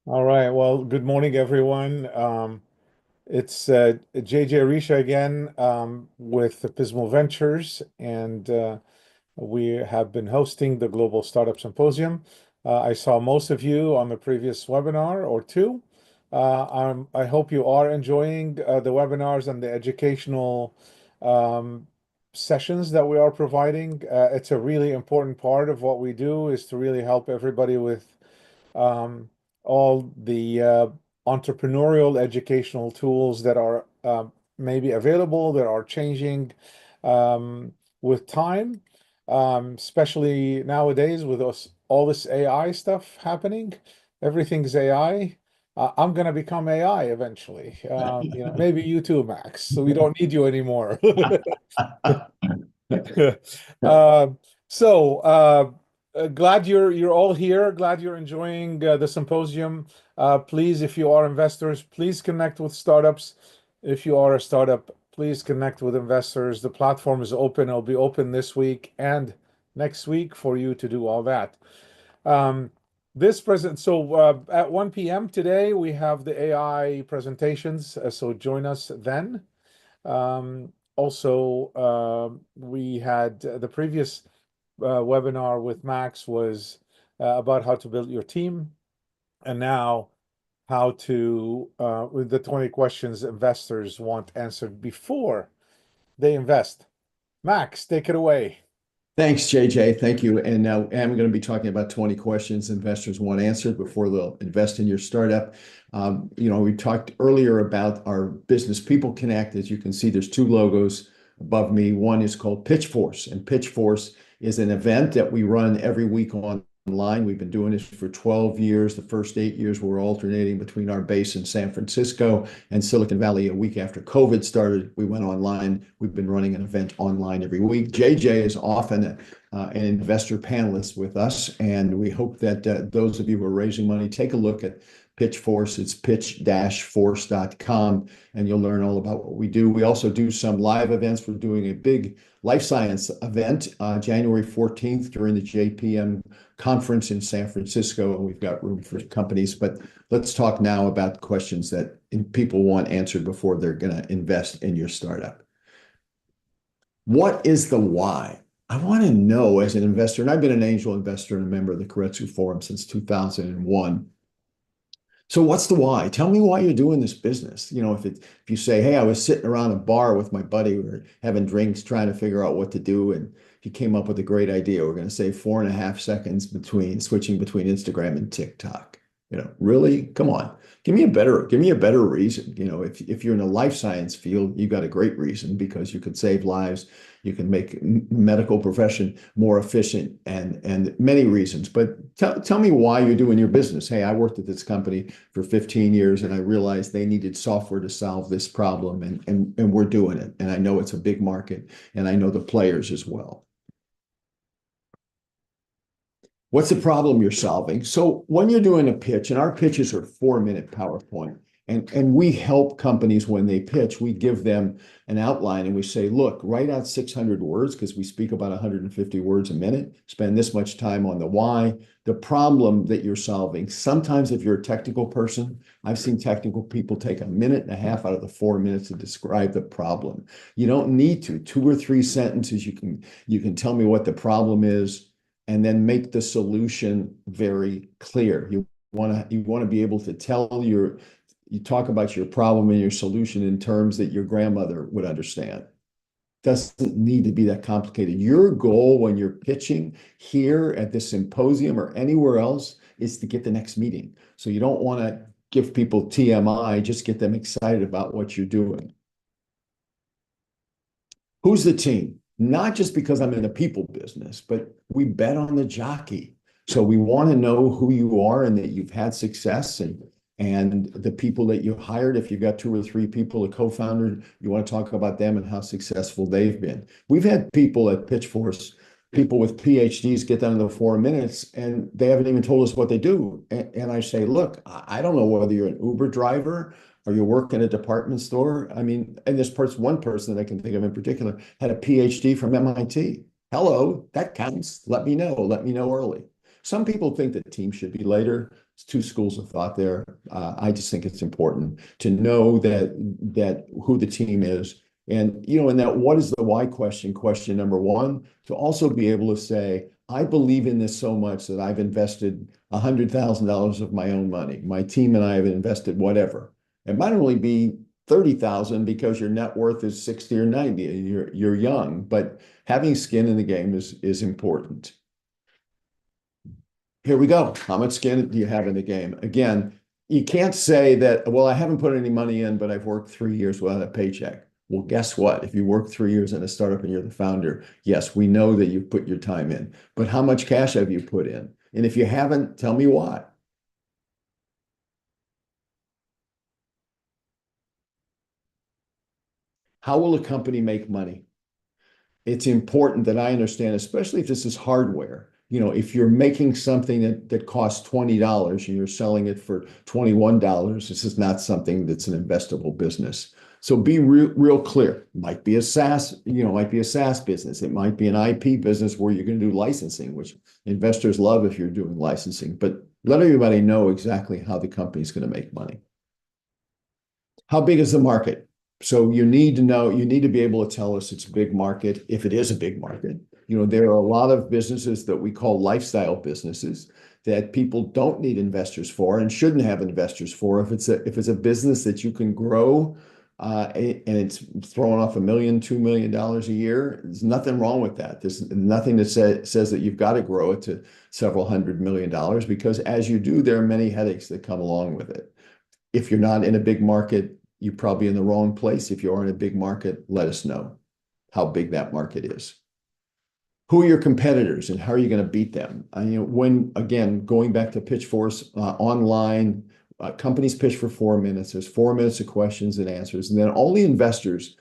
All right. Well, good morning, everyone. It's JJ Arisha again with Pismo Ventures, and we have been hosting the Global Startup Symposium. I saw most of you on the previous webinar or two. I hope you are enjoying the webinars and the educational um, sessions that we are providing. It's a really important part of what we do is to really help everybody with um, all the entrepreneurial educational tools that are maybe available, that are changing um, with time, especially nowadays with all this AI stuff happening. Everything's AI. I'm gonna become AI eventually. Maybe you too, Max. So we don't need you anymore. Um, glad you're all here. Glad you're enjoying the symposium. Please, if you are investors, please connect with startups. If you are a startup, please connect with investors. The platform is open. It'll be open this week and next week for you to do all that. Um, this present so at 1 p.m. today we have the AI presentations. So join us then. Also, we had the previous webinar with Max was about how to build your team, and now how to with the 20 questions investors want answered before they invest. Max, take it away. Thanks, JJ. Thank you. And now I'm going to be talking about 20 questions investors want answered before they'll invest in your startup. We talked earlier about our Business People Connect. As you can see, there's two logos above me. One is called Pitch Force, and Pitch Force is an event that we run every week online. We've been doing this for 12 years. The first 8 years, we were alternating between our base in San Francisco and Silicon Valley. A week after COVID started, we went online. We've been running an event online every week. JJ is often an investor panelist with us, and we hope that those of you who are raising money take a look at Pitch Force. It's pitch-force.com, and you'll learn all about what we do. We also do some live events. We're doing a big life science event January 14th during the JPM conference in San Francisco, and we've got room for companies. But let's talk now about questions that people want answered before they're going to invest in your startup. What is the why? I want to know as an investor, and I've been an angel investor and a member of the Keiretsu Forum since 2001. So what's the why? Tell me why you're doing this business. If you say, "Hey, I was sitting around a bar with my buddy, we were having drinks, trying to figure out what to do, and he came up with a great idea. We're going to save 4.5 seconds between switching between Instagram and TikTok." Really? Come on. Give me a better reason. If you're in a life science field, you got a great reason because you could save lives, you can make medical profession more efficient, and many reasons. But tell me why you're doing your business. Hey, I worked at this company for 15 years and I realized they needed software to solve this problem, and we're doing it. And I know it's a big market, and I know the players as well. What's the problem you're solving? So when you're doing a pitch, and our pitches are 4-minute PowerPoint, and we help companies when they pitch, we give them an outline and we say, look, write out 600 words because we speak about 150 words a minute, spend this much time on the why, the problem that you're solving. Sometimes if you're a technical person, I've seen technical people take a minute and a half out of the 4 minutes to describe the problem. You don't need to. 2 or 3 sentences, you can tell me what the problem is and then make the solution very clear. You want to be able to you talk about your problem and your solution in terms that your grandmother would understand. Doesn't need to be that complicated. Your goal when you're pitching here at this symposium or anywhere else is to get the next meeting. So you don't want to give people TMI, just get them excited about what you're doing. Who's the team? Not just because I'm in the people business, but we bet on the jockey. So we want to know who you are and that you've had success, and the people that you hired. If you've got 2 or 3 people, a co-founder, you want to talk about them and how successful they've been. We've had people at Pitchforce, people with PhDs get down to the 4 minutes and they haven't even told us what they do. And I say, look, I don't know whether you're an Uber driver or you work in a department store. I mean, and one person that I can think of in particular had a PhD from MIT. Hello, that counts. Let me know. Let me know early. Some people think the team should be later. It's two schools of thought there. I just think it's important to know that who the team is. And, and that what is the why question number one, to also be able to say, I believe in this so much that I've invested $100,000 of my own money. My team and I have invested whatever. It might only be 30,000 because your net worth is 60 or 90 and you're young, but having skin in the game is important. Here we go. How much skin do you have in the game? Again, you can't say that, well, I haven't put any money in, but I've worked 3 years without a paycheck. Well, guess what? If you work 3 years in a startup and you're the founder, yes, we know that you've put your time in, but how much cash have you put in? And if you haven't, tell me why. How will a company make money? It's important that I understand, especially if this is hardware. If you're making something that costs $20 and you're selling it for $21, this is not something that's an investable business. So be real clear. Might be a SaaS, might be a SaaS business. It might be an IP business where you're going to do licensing, which investors love if you're doing licensing. But let everybody know exactly how the company's going to make money. How big is the market? So you need to know, you need to be able to tell us it's a big market, if it is a big market. There are a lot of businesses that we call lifestyle businesses that people don't need investors for and shouldn't have investors for. If it's a business that you can grow and it's throwing off $1 million, $2 million a year, there's nothing wrong with that. There's nothing that says that you've got to grow it to several $100 million, because as you do, there are many headaches that come along with it. If you're not in a big market, you're probably in the wrong place. If you are in a big market, let us know how big that market is. Who are your competitors and how are you going to beat them? Again, going back to Pitchforce online, companies pitch for 4 minutes. There's 4 minutes of questions and answers. And then all the investors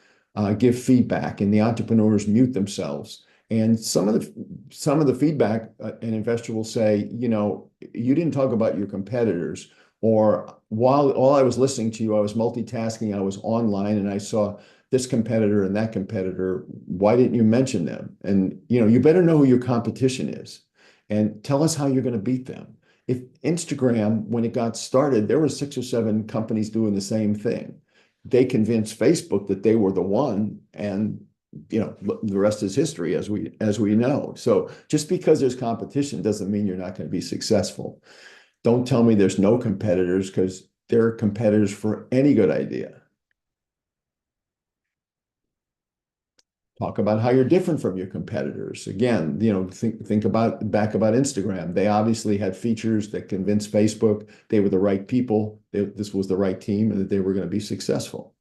give feedback and the entrepreneurs mute themselves. And some of the feedback, an investor will say, you didn't talk about your competitors. Or while I was listening to you, I was multitasking, I was online and I saw this competitor and that competitor. Why didn't you mention them? And you better know who your competition is and tell us how you're going to beat them. If Instagram, when it got started, there were 6 or 7 companies doing the same thing. They convinced Facebook that they were the one, and the rest is history, as we know. So just because there's competition doesn't mean you're not going to be successful. Don't tell me there's no competitors, because there are competitors for any good idea. Talk about how you're different from your competitors. Again, think about Instagram. They obviously had features that convinced Facebook they were the right people, this was the right team, and that they were going to be successful.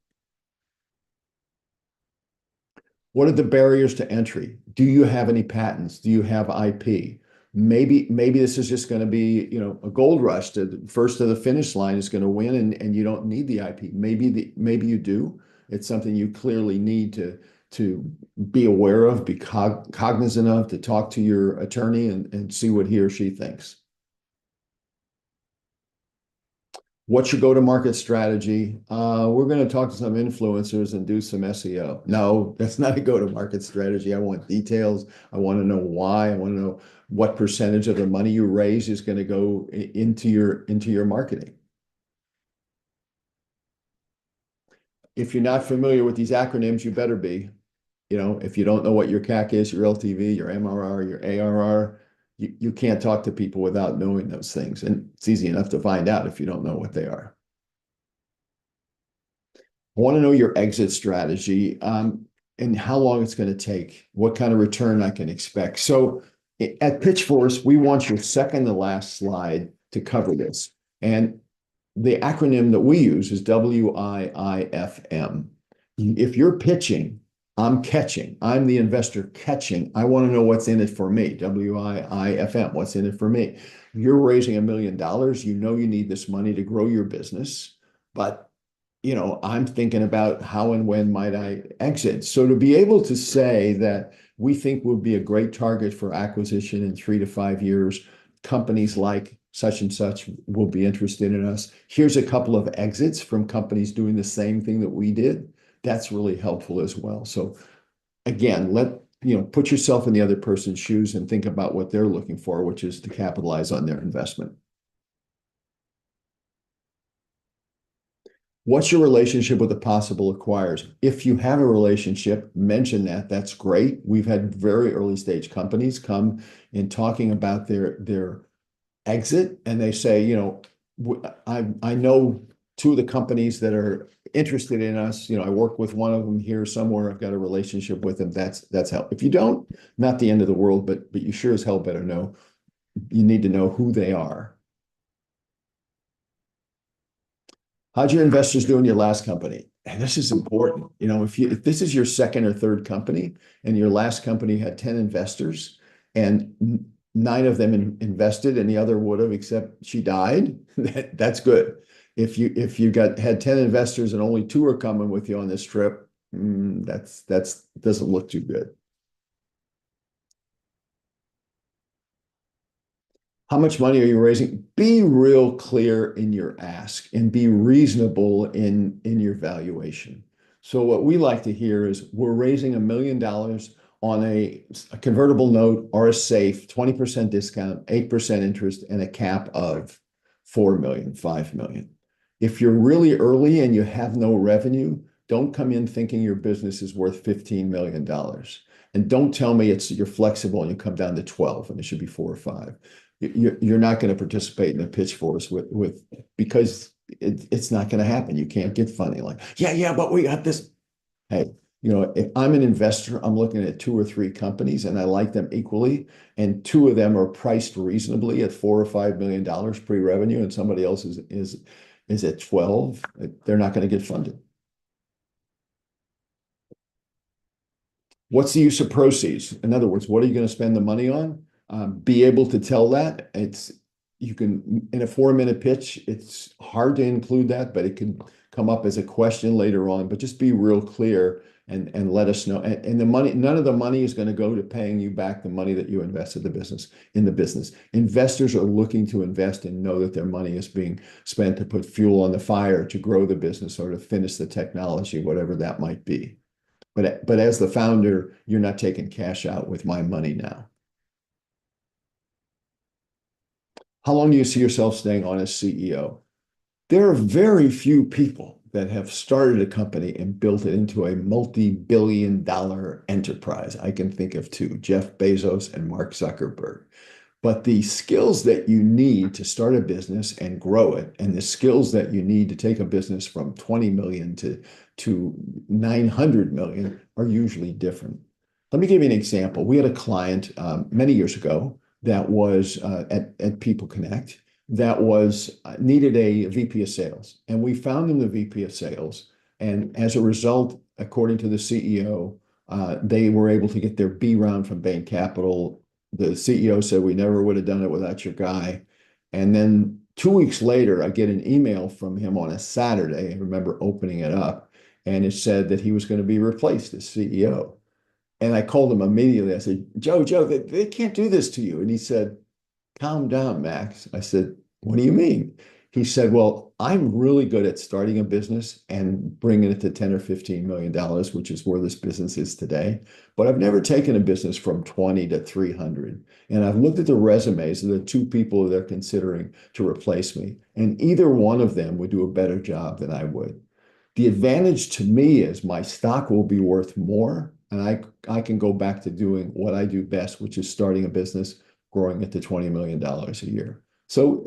What are the barriers to entry? Do you have any patents? Do you have IP? Maybe this is just going to be, a gold rush. To first to the finish line is going to win, and you don't need the IP. Maybe you do. It's something you clearly need to be aware of, be cognizant of, to talk to your attorney and see what he or she thinks. What's your go-to-market strategy? We're going to talk to some influencers and do some SEO. No, that's not a go-to-market strategy. I want details. I want to know why. I want to know what percentage of the money you raise is going to go into your marketing. If you're not familiar with these acronyms, you better be. If you don't know what your CAC is, your LTV, your MRR, your ARR, you can't talk to people without knowing those things. And it's easy enough to find out if you don't know what they are. I want to know your exit strategy and how long it's going to take, what kind of return I can expect. So at Pitchforce, we want your second to last slide to cover this. And the acronym that we use is WIIFM. If you're pitching, I'm catching. I'm the investor catching. I want to know what's in it for me. WIIFM, what's in it for me? You're raising $1 million. You need this money to grow your business. But, I'm thinking about how and when might I exit. So to be able to say that we think would be a great target for acquisition in 3 to 5 years, companies like such and such will be interested in us. Here's a couple of exits from companies doing the same thing that we did. That's really helpful as well. So again, let put yourself in the other person's shoes and think about what they're looking for, which is to capitalize on their investment. What's your relationship with the possible acquirers? If you have a relationship, mention that. That's great. We've had very early stage companies come in talking about their exit, and they say, I know two of the companies that are interested in us. I work with one of them here somewhere. I've got a relationship with them. That's help. If you don't, not the end of the world, but you sure as hell better know. You need to know who they are. How'd your investors do in your last company? And this is important. If this is your second or third company and your last company had 10 investors and 9 of them invested and the other would have, except she died, that's good. If you had 10 investors and only 2 are coming with you on this trip, that's doesn't look too good. How much money are you raising? Be real clear in your ask and be reasonable in your valuation. So what we like to hear is we're raising $1 million on a convertible note or a safe, 20% discount, 8% interest, and a cap of 4 million, 5 million. If you're really early and you have no revenue, don't come in thinking your business is worth $15 million. And don't tell me you're flexible and you come down to 12 and it should be 4 or 5. You're not going to participate in a pitch for us because it's not going to happen. You can't get funding like, yeah, but we got this. Hey, if I'm an investor, I'm looking at 2 or 3 companies and I like them equally, and 2 of them are priced reasonably at $4 or $5 million pre-revenue, and somebody else is at 12. They're not going to get funded. What's the use of proceeds? In other words, what are you going to spend the money on? Be able to tell that. You can, in a 4-minute pitch, it's hard to include that, but it can come up as a question later on. But just be real clear and let us know. And the money, none of the money is going to go to paying you back the money that you invested in the business. Investors are looking to invest and know that their money is being spent to put fuel on the fire, to grow the business or to finish the technology, whatever that might be. But as the founder, you're not taking cash out with my money now. How long do you see yourself staying on as CEO? There are very few people that have started a company and built it into a multi-billion-dollar enterprise. I can think of 2, Jeff Bezos and Mark Zuckerberg. But the skills that you need to start a business and grow it, and the skills that you need to take a business from 20 million to 900 million are usually different. Let me give you an example. We had a client many years ago that was at People Connect that needed a VP of sales. And we found them the VP of sales. And as a result, according to the CEO, they were able to get their B round from Bain Capital. The CEO said, we never would have done it without your guy. And then 2 weeks later, I get an email from him on a Saturday. I remember opening it up, and it said that he was going to be replaced as CEO. And I called him immediately. I said, Joe, they can't do this to you. And he said, calm down, Max. I said, what do you mean? He said, well, I'm really good at starting a business and bringing it to 10 or $15 million, which is where this business is today. But I've never taken a business from 20 to 300. And I've looked at the resumes of the 2 people they're considering to replace me. And either one of them would do a better job than I would. The advantage to me is my stock will be worth more. And I can go back to doing what I do best, which is starting a business, growing it to $20 million a year. So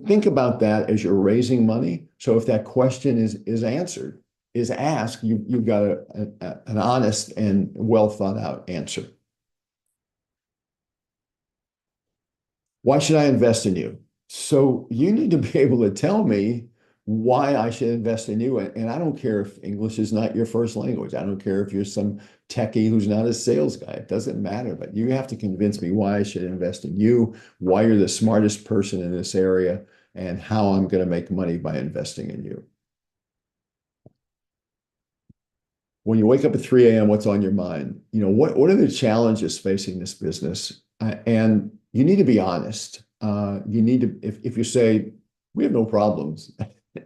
think about that as you're raising money. So if that question is asked, you've got an honest and well thought out answer. Why should I invest in you? So you need to be able to tell me why I should invest in you. And I don't care if English is not your first language. I don't care if you're some techie who's not a sales guy. It doesn't matter. But you have to convince me why I should invest in you, why you're the smartest person in this area, and how I'm going to make money by investing in you. When you wake up at 3 a.m., what's on your mind? What are the challenges facing this business? And you need to be honest. You need to, if you say, we have no problems,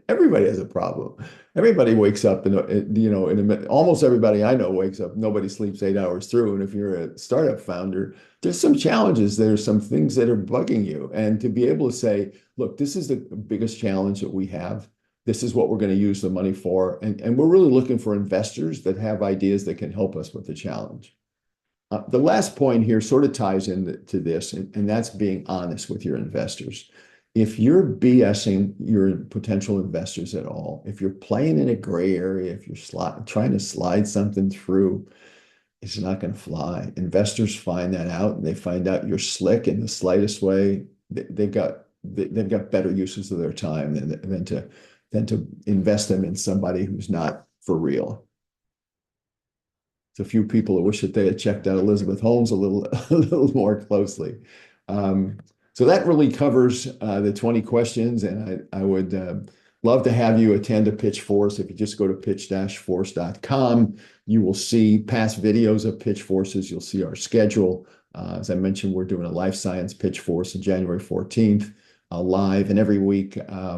Everybody has a problem. Everybody wakes up and almost everybody I know wakes up. Nobody sleeps 8 hours through. And if you're a startup founder, there's some challenges. There's some things that are bugging you. And to be able to say, look, this is the biggest challenge that we have. This is what we're going to use the money for. And we're really looking for investors that have ideas that can help us with the challenge. The last point here sort of ties into this, and that's being honest with your investors. If you're BSing your potential investors at all, if you're playing in a gray area, if you're trying to slide something through, it's not going to fly. Investors find that out, and they find out you're slick in the slightest way. They've got better uses of their time than to invest them in somebody who's not for real. A few people that wish that they had checked out Elizabeth Holmes a little more closely. So that really covers the 20 questions, and I would love to have you attend a Pitch Force. If you just go to pitch-force.com, you will see past videos of Pitch Forces. You'll see our schedule. As I mentioned, we're doing a life science Pitch Force on January 14th. Live, and every week,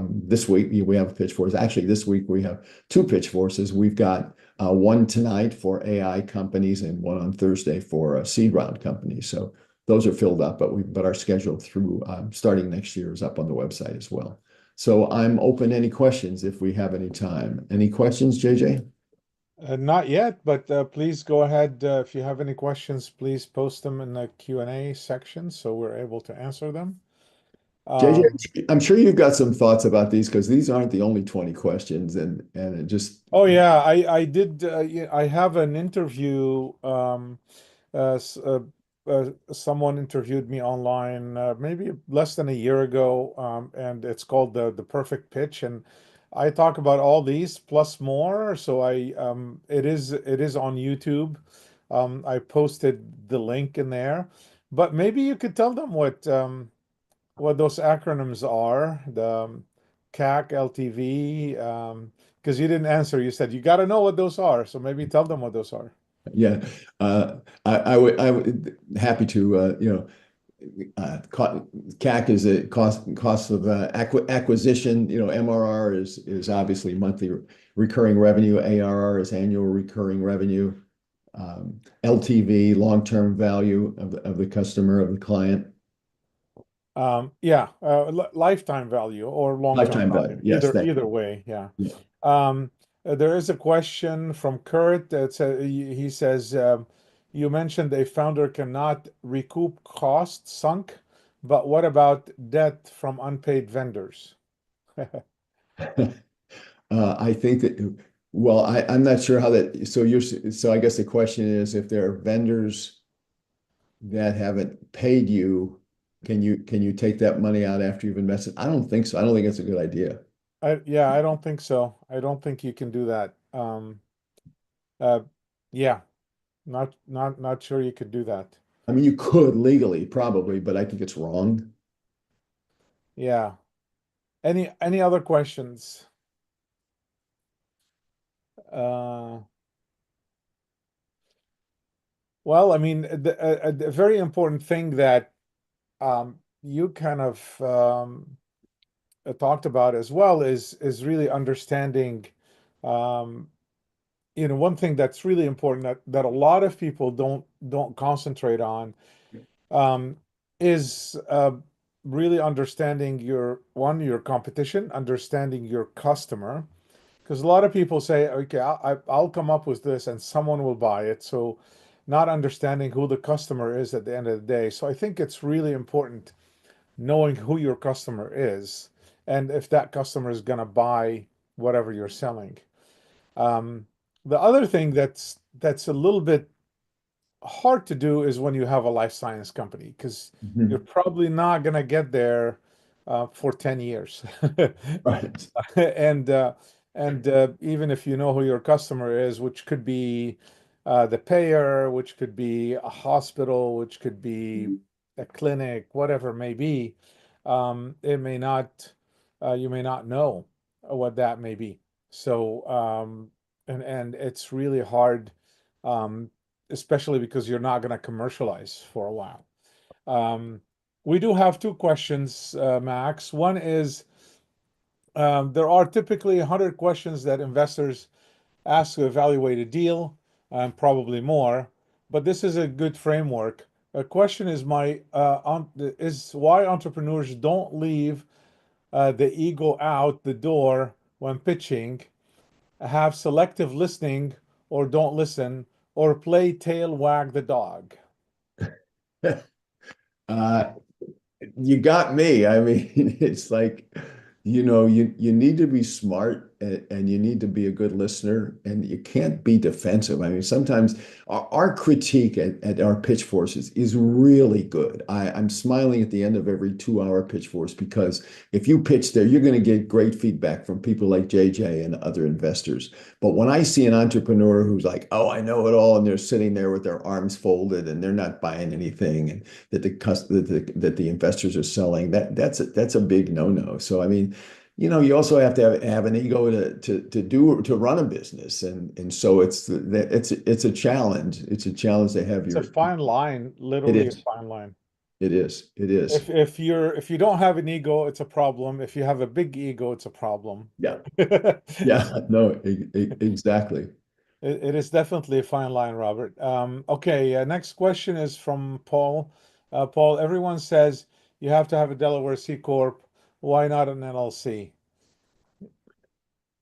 this week we have a Pitch Force. Actually, this week we have two Pitch Forces. We've got one tonight for AI companies and one on Thursday for seed round companies. So those are filled up, but our schedule through starting next year is up on the website as well. So I'm open to any questions if we have any time. Any questions, JJ? Not yet, but please go ahead. If you have any questions, please post them in the Q&A section so we're able to answer them. JJ, I'm sure you've got some thoughts about these because these aren't the only 20 questions, and it just. Oh yeah, I did. I have an interview. Someone interviewed me online maybe less than a year ago, and it's called the Perfect Pitch, and I talk about all these plus more. So it is on YouTube. I posted the link in there, but maybe you could tell them what those acronyms are. The CAC, LTV. Because you didn't answer. You said you got to know what those are. So maybe tell them what those are. Yeah, I would happy to CAC is a cost of acquisition. MRR is obviously monthly recurring revenue. ARR is annual recurring revenue. LTV, long-term value of the customer, of the client. Yeah, lifetime value or long-term Lifetime value. value. Yes, Either way, yeah. yeah. There is a question from Kurt that he says, you mentioned a founder cannot recoup costs sunk, but what about debt from unpaid vendors? I think that, well, I'm not sure how that, so I guess the question is if there are vendors that haven't paid you, can you take that money out after you've invested? I don't think so. I don't think it's a good idea. Yeah, I don't think so. I don't think you can do that. Uh, yeah, not sure you could do that. I mean, you could legally probably, but I think it's wrong. Yeah. Any other questions? Uh, well, I mean, the very important thing that you kind of talked about as well is really understanding. Um, one thing that's really important that a lot of people don't concentrate on um, is really understanding your competition, understanding your customer. Because a lot of people say, okay, I'll come up with this and someone will buy it. So not understanding who the customer is at the end of the day. So I think it's really important knowing who your customer is and if that customer is going to buy whatever you're selling. Um, the other thing that's a little bit hard to do is when you have a life science company because you're Mhm. probably not going to get there for 10 years. Right. and even if you know who your customer is, which could be the payer, which could be a hospital, which could be a clinic, whatever it may be, it may not you may not know what that may be. So and it's really hard, um, especially because you're not going to commercialize for a while. Um, we do have two questions, Max. One is There are typically 100 questions that investors ask to evaluate a deal, and probably more, but this is a good framework. A question is is why entrepreneurs don't leave the ego out the door when pitching, have selective listening or don't listen, or play tail wag the dog. Uh, You got me. I mean, it's like, you need to be smart and you need to be a good listener and you can't be defensive. I mean, sometimes our critique at our pitch forces is really good. I'm smiling at the end of every 2 hour pitch force because if you pitch there, you're going to get great feedback from people like JJ and other investors. But when I see an entrepreneur who's like, oh, I know it all, and they're sitting there with their arms folded and they're not buying anything, and that the investors are selling, that's a big no-no. So I mean, you also have to have an ego to run a business, and so it's a challenge. It's a challenge to have It's a your. fine line, It literally a is. fine line. It is. It is. If you don't have an ego, it's a problem. If you have a big ego, it's a problem. Yeah. It, Yeah. No, exactly. it is definitely a fine line, Robert. Okay, next question is from Paul. Paul, everyone says you have to have a Delaware C Corp. Why not an LLC?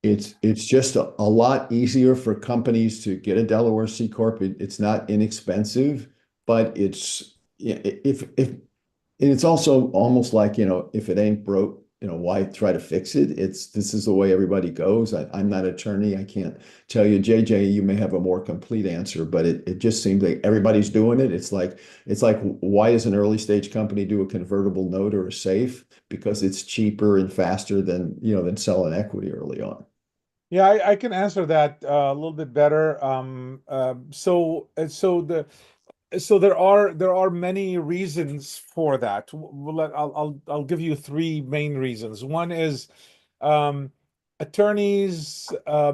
It's just a lot easier for companies to get a Delaware C Corp. It's not inexpensive, but it's yeah, if and it's also almost like, if it ain't broke, why try to fix it? This is the way everybody goes. I'm not an attorney. I can't tell you, JJ, you may have a more complete answer, but it just seems like everybody's doing it. It's like why does an early stage company do a convertible note or a safe? Because it's cheaper and faster than selling equity early on. Yeah, I can answer that a little bit better. So there are many reasons for that. I'll give you three main reasons. One is um, attorneys,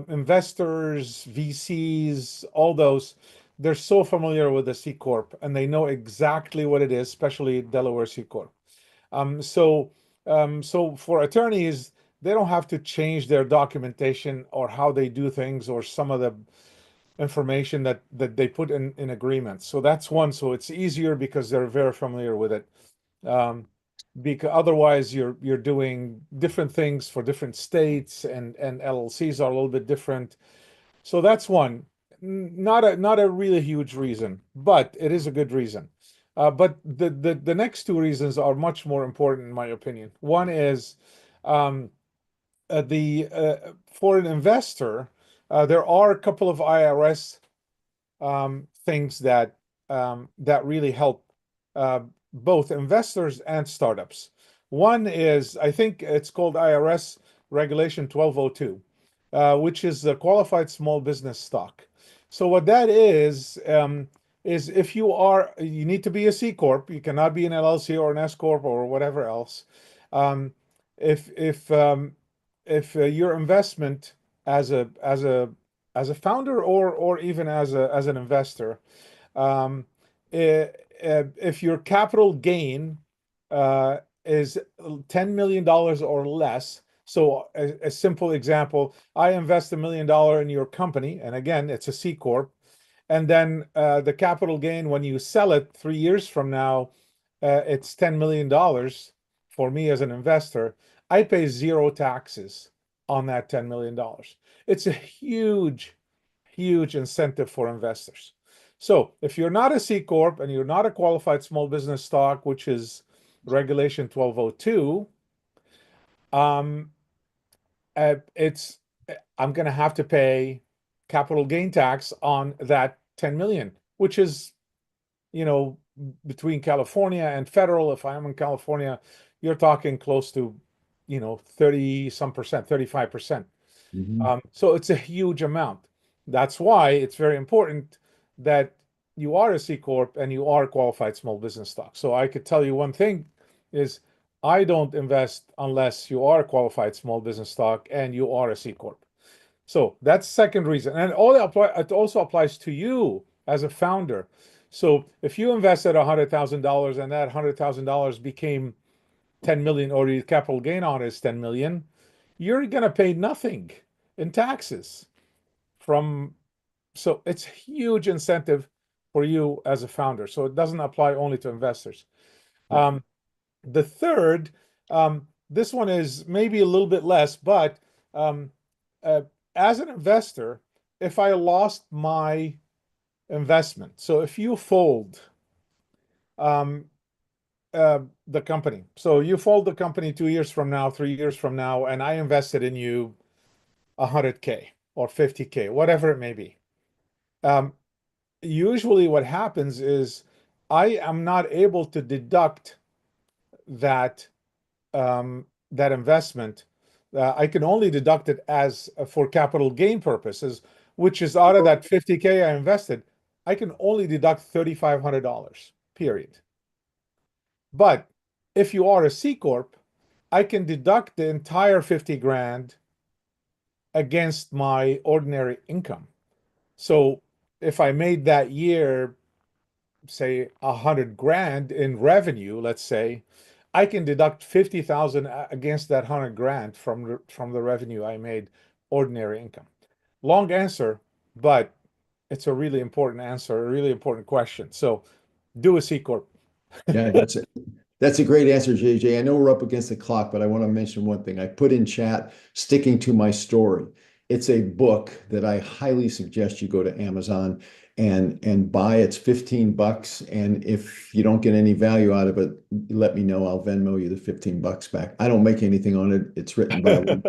investors, VCs, all those. They're so familiar with the C Corp and they know exactly what it is, especially Delaware C Corp. So, so for attorneys, they don't have to change their documentation or how they do things or some of the information that they put in agreements. So that's one. So it's easier because they're very familiar with it. Because otherwise you're doing different things for different states and LLCs are a little bit different. So that's one. Not a really huge reason, but it is a good reason. But the next two reasons are much more important in my opinion. One is um, the for an investor, there are a couple of IRS things that really help uh, both investors and startups. One is, I think it's called IRS Regulation 1202, which is the qualified small business stock. So what that is if you need to be a C corp. You cannot be an LLC or an S corp or whatever else. Um, if if um, if your investment as a founder or even as an investor, um, if your capital gain uh, is $10 million or less. So a simple example, I invest $1 million in your company, and again, it's a C corp, and then the capital gain when you sell it 3 years from now, it's $10 million for me as an investor. I pay zero taxes on that $10 million. It's a huge incentive for investors. So if you're not a C corp and you're not a qualified small business stock, which is Regulation 1202, um, it's I'm going to have to pay capital gain tax on that 10 million, which is, you know, between California and federal. If I am in California, you're talking close to, 30 some percent, 35%. Mhm. So it's a huge amount. That's why it's very important that you are a C Corp and you are qualified small business stock. So I could tell you one thing is I don't invest unless you are a qualified small business stock and you are a C Corp. So that's second reason. And it also applies to you as a founder. So if you invested $100,000 and that $100,000 became 10 million or your capital gain on it is 10 million, you're going to pay nothing in taxes from, so it's huge incentive for you as a founder. So it doesn't apply only to investors. Right. The third, this one is maybe a little bit less, but um, uh, as an investor, if I lost my investment, so if you fold um, the company, so you fold the company 2 years from now, 3 years from now, and I invested in you 100K or 50K, whatever it may be. Um, Usually what happens is I am not able to deduct that that investment. I can only deduct it as for capital gain purposes, which is out of that 50K I invested, I can only deduct $3,500, period. But if you are a C Corp, I can deduct the entire 50 grand against my ordinary income. So if I made that year, say 100 grand in revenue, let's say, I can deduct 50,000 against that 100 grand from the revenue I made, ordinary income. Long answer, but it's a really important answer, a really important question. So do a C Corp. Yeah, that's a great answer, JJ. I know we're up against the clock, but I want to mention one thing. I put in chat, Sticking to My Story. It's a book that I highly suggest you go to Amazon and buy. It's $15. And if you don't get any value out of it, let me know. I'll Venmo you the $15 back. I don't make anything on it. It's written by a woman.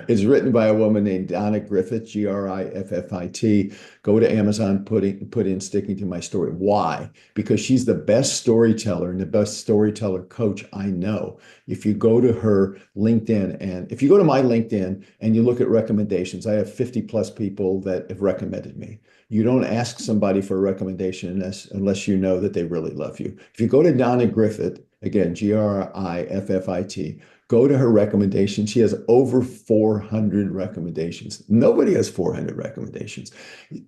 It's written by a woman named Donna Griffith, Griffit. Go to Amazon, put in Sticking to My Story. Why? Because she's the best storyteller and the best storyteller coach I know. If you go to her LinkedIn, and if you go to my LinkedIn and you look at recommendations, I have 50 plus people that have recommended me. You don't ask somebody for a recommendation unless you know that they really love you. If you go to Donna Griffith, again, Griffit, go to her recommendations. She has over 400 recommendations. Nobody has 400 recommendations.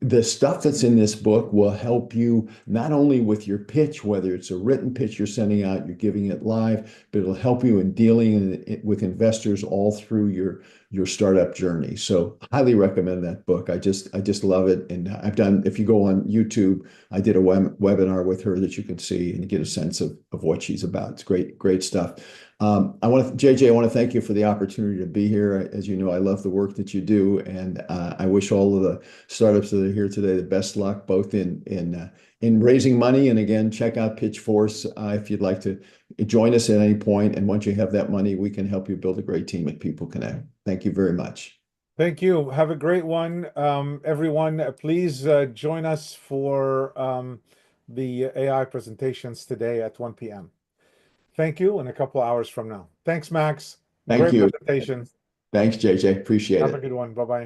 The stuff that's in this book will help you not only with your pitch, whether it's a written pitch you're sending out, you're giving it live, but it'll help you in dealing with investors all through your startup journey. So highly recommend that book. I just love it. And I've done, if you go on YouTube, I did a webinar with her that you can see and get a sense of what she's about. It's great, great stuff. JJ, I want to thank you for the opportunity to be here. As you know, I love the work that you do, and I wish all of the startups that are here today the best luck, both in raising money, and again, check out Pitchforce if you'd like to join us at any point. And once you have that money, we can help you build a great team at People Connect. Thank you very much. Thank you. Have a great one. Everyone, please join us for the AI presentations today at 1 p.m. Thank you, in a couple of hours from now. Thanks, Max. Thank Great you. presentation. Thanks, JJ. Appreciate Have a it. good one. Bye-bye.